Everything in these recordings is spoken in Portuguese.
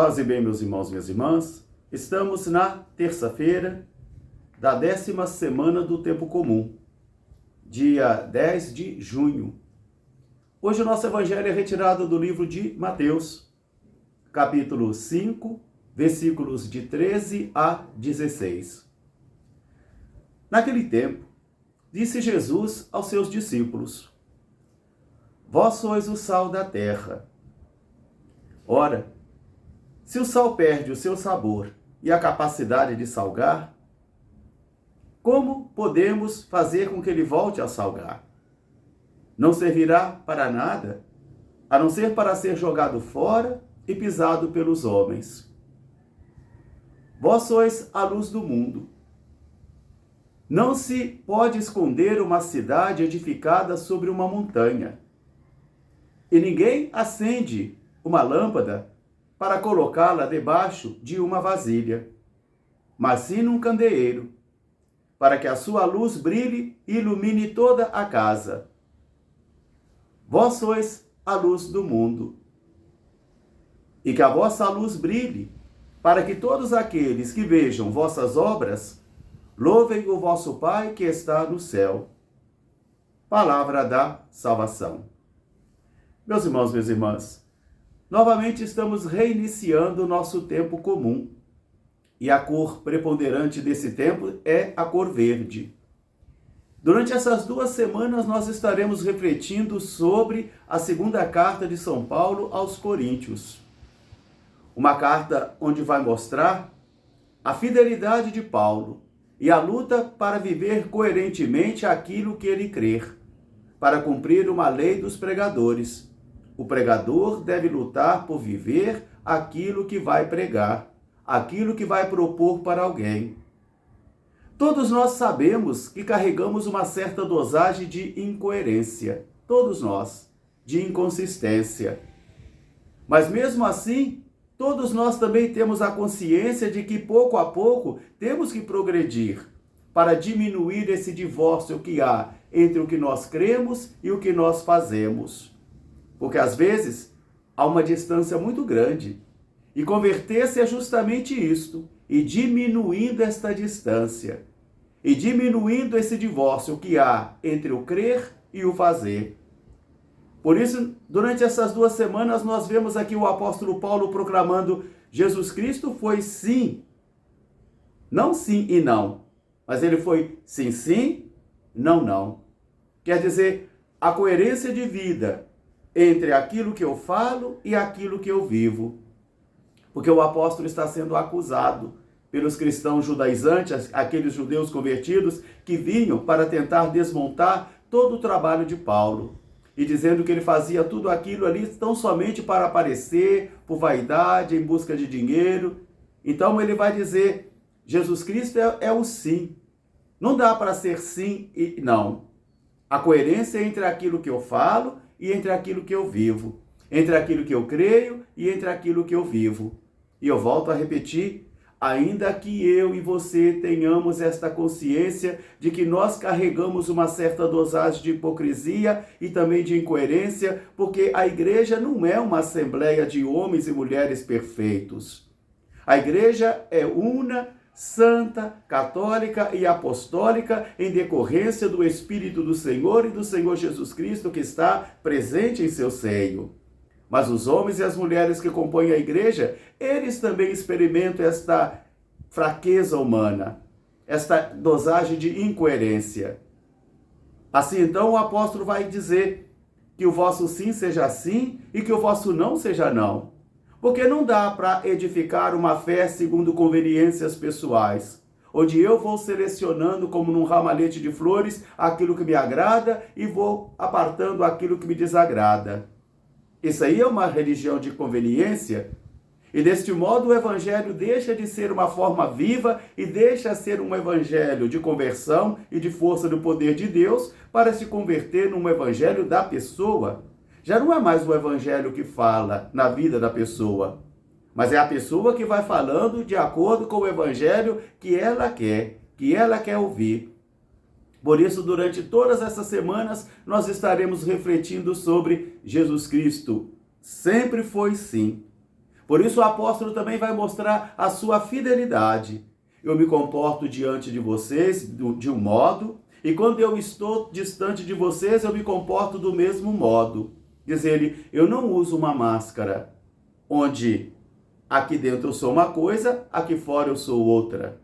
Paz e bem, meus irmãos e minhas irmãs. Estamos na terça-feira da 10ª semana do Tempo Comum, dia 10 de junho. Hoje o nosso evangelho é retirado do livro de Mateus, capítulo 5, versículos de 13 a 16. Naquele tempo, disse Jesus aos seus discípulos: Vós sois o sal da terra. Ora, se o sal perde o seu sabor e a capacidade de salgar, como podemos fazer com que ele volte a salgar? Não servirá para nada, a não ser para ser jogado fora e pisado pelos homens. Vós sois a luz do mundo. Não se pode esconder uma cidade edificada sobre uma montanha. E ninguém acende uma lâmpada para colocá-la debaixo de uma vasilha, mas sim num candeeiro, para que a sua luz brilhe e ilumine toda a casa. Vós sois a luz do mundo. E que a vossa luz brilhe, para que todos aqueles que vejam vossas obras louvem o vosso Pai que está no céu. Palavra da salvação. Meus irmãos, minhas irmãs, novamente estamos reiniciando o nosso tempo comum. E a cor preponderante desse tempo é a cor verde. Durante essas 2 semanas nós estaremos refletindo sobre a segunda carta de São Paulo aos Coríntios. Uma carta onde vai mostrar a fidelidade de Paulo e a luta para viver coerentemente aquilo que ele crer, para cumprir uma lei dos pregadores. O pregador deve lutar por viver aquilo que vai pregar, aquilo que vai propor para alguém. Todos nós sabemos que carregamos uma certa dosagem de incoerência, todos nós, de inconsistência. Mas mesmo assim, todos nós também temos a consciência de que pouco a pouco temos que progredir para diminuir esse divórcio que há entre o que nós cremos e o que nós fazemos. Porque às vezes há uma distância muito grande. E converter-se é justamente isto, e diminuindo esta distância, e diminuindo esse divórcio que há entre o crer e o fazer. Por isso, durante essas 2 semanas, nós vemos aqui o apóstolo Paulo proclamando: Jesus Cristo foi sim, não sim e não, mas ele foi sim, sim, não, não. Quer dizer, a coerência de vida entre aquilo que eu falo e aquilo que eu vivo. Porque o apóstolo está sendo acusado pelos cristãos judaizantes, aqueles judeus convertidos que vinham para tentar desmontar todo o trabalho de Paulo. E dizendo que ele fazia tudo aquilo ali tão somente para aparecer, por vaidade, em busca de dinheiro. Então ele vai dizer, Jesus Cristo é o sim. Não dá para ser sim e não. A coerência é entre aquilo que eu falo e entre aquilo que eu vivo. Entre aquilo que eu creio e entre aquilo que eu vivo. E eu volto a repetir, ainda que eu e você tenhamos esta consciência de que nós carregamos uma certa dosagem de hipocrisia e também de incoerência, porque a igreja não é uma assembleia de homens e mulheres perfeitos. A igreja é una, santa, católica e apostólica em decorrência do Espírito do Senhor e do Senhor Jesus Cristo que está presente em seu seio. Mas os homens e as mulheres que compõem a igreja, eles também experimentam esta fraqueza humana, esta dosagem de incoerência. Assim, então, o apóstolo vai dizer que o vosso sim seja sim e que o vosso não seja não. Porque não dá para edificar uma fé segundo conveniências pessoais, onde eu vou selecionando como num ramalhete de flores aquilo que me agrada e vou apartando aquilo que me desagrada. Isso aí é uma religião de conveniência, e deste modo o evangelho deixa de ser uma forma viva e deixa de ser um evangelho de conversão e de força do poder de Deus para se converter num evangelho da pessoa. Já não é mais o evangelho que fala na vida da pessoa, mas é a pessoa que vai falando de acordo com o evangelho que ela quer ouvir. Por isso, durante todas essas semanas, nós estaremos refletindo sobre Jesus Cristo. Sempre foi sim. Por isso o apóstolo também vai mostrar a sua fidelidade. Eu me comporto diante de vocês de um modo, e quando eu estou distante de vocês, eu me comporto do mesmo modo. Diz ele, eu não uso uma máscara, onde aqui dentro eu sou uma coisa, aqui fora eu sou outra.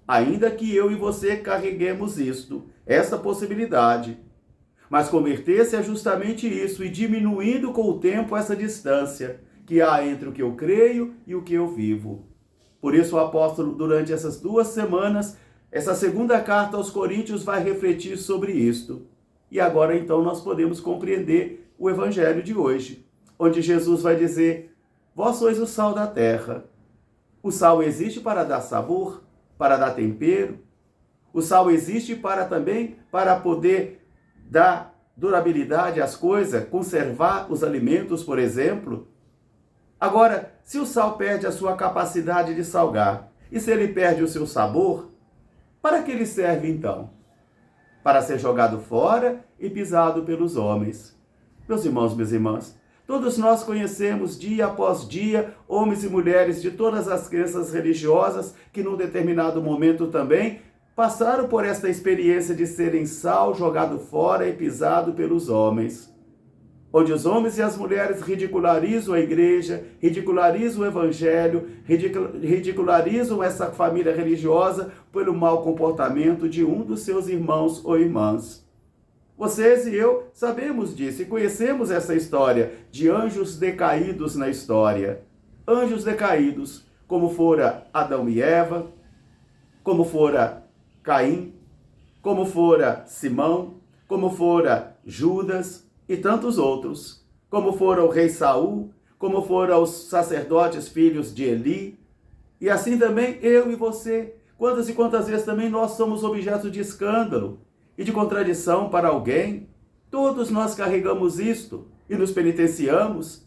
Ainda que eu e você carreguemos esta possibilidade. Mas converter-se é justamente isso, e diminuindo com o tempo essa distância que há entre o que eu creio e o que eu vivo. Por isso o apóstolo, durante essas 2 semanas, essa segunda carta aos Coríntios vai refletir sobre isto. E agora então nós podemos compreender o evangelho de hoje, onde Jesus vai dizer, vós sois o sal da terra. O sal existe para dar sabor, para dar tempero. O sal existe para poder dar durabilidade às coisas, conservar os alimentos, por exemplo. Agora, se o sal perde a sua capacidade de salgar, e se ele perde o seu sabor, para que ele serve então? Para ser jogado fora e pisado pelos homens. Meus irmãos, minhas irmãs, todos nós conhecemos dia após dia homens e mulheres de todas as crenças religiosas que num determinado momento também passaram por esta experiência de serem sal jogado fora e pisado pelos homens. Onde os homens e as mulheres ridicularizam a igreja, ridicularizam o evangelho, ridicularizam essa família religiosa pelo mau comportamento de um dos seus irmãos ou irmãs. Vocês e eu sabemos disso e conhecemos essa história de anjos decaídos na história. Anjos decaídos, como fora Adão e Eva, como fora Caim, como fora Simão, como fora Judas e tantos outros, como fora o rei Saul, como foram os sacerdotes filhos de Eli, e assim também eu e você. Quantas e quantas vezes também nós somos objeto de escândalo e de contradição para alguém. Todos nós carregamos isto e nos penitenciamos.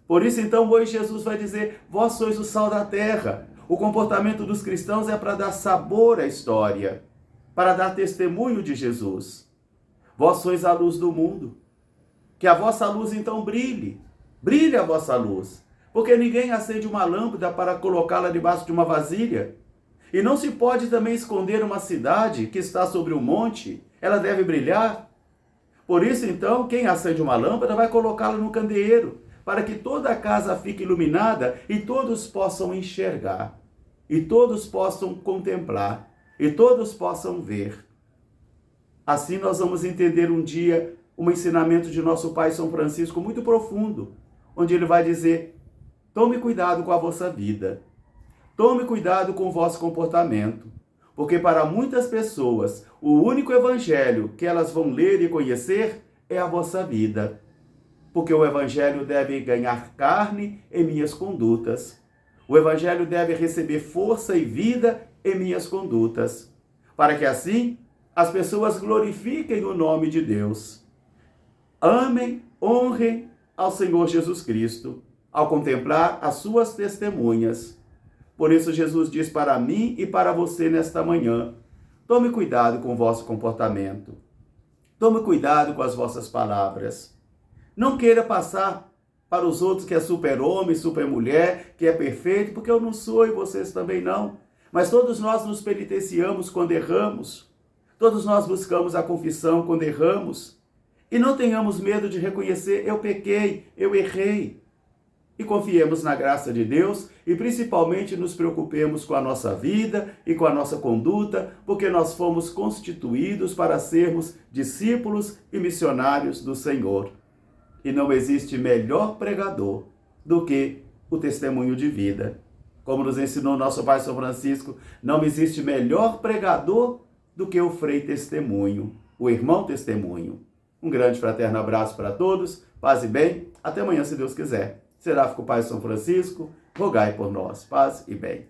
Por isso então hoje Jesus vai dizer, vós sois o sal da terra. O comportamento dos cristãos é para dar sabor à história, para dar testemunho de Jesus. Vós sois a luz do mundo. Que a vossa luz então brilhe. Brilhe a vossa luz. Porque ninguém acende uma lâmpada para colocá-la debaixo de uma vasilha. E não se pode também esconder uma cidade que está sobre um monte. Ela deve brilhar. Por isso então, quem acende uma lâmpada vai colocá-la no candeeiro, para que toda a casa fique iluminada e todos possam enxergar. E todos possam contemplar. E todos possam ver. Assim nós vamos entender um dia um ensinamento de nosso Pai São Francisco muito profundo, onde ele vai dizer, tome cuidado com a vossa vida, tome cuidado com o vosso comportamento, porque para muitas pessoas o único evangelho que elas vão ler e conhecer é a vossa vida, porque o evangelho deve ganhar carne em minhas condutas, o evangelho deve receber força e vida em minhas condutas, para que assim as pessoas glorifiquem o nome de Deus. Amem, honrem ao Senhor Jesus Cristo, ao contemplar as suas testemunhas. Por isso Jesus diz para mim e para você nesta manhã, tome cuidado com o vosso comportamento. Tome cuidado com as vossas palavras. Não queira passar para os outros que é super-homem, super-mulher, que é perfeito, porque eu não sou e vocês também não. Mas todos nós nos penitenciamos quando erramos. Todos nós buscamos a confissão quando erramos. E não tenhamos medo de reconhecer, eu pequei, eu errei. E confiemos na graça de Deus e principalmente nos preocupemos com a nossa vida e com a nossa conduta, porque nós fomos constituídos para sermos discípulos e missionários do Senhor. E não existe melhor pregador do que o testemunho de vida. Como nos ensinou nosso Pai São Francisco, não existe melhor pregador do que o Frei Testemunho, o irmão Testemunho. Um grande fraterno abraço para todos, paz e bem, até amanhã se Deus quiser. Seráfico Pai São Francisco, rogai por nós, paz e bem.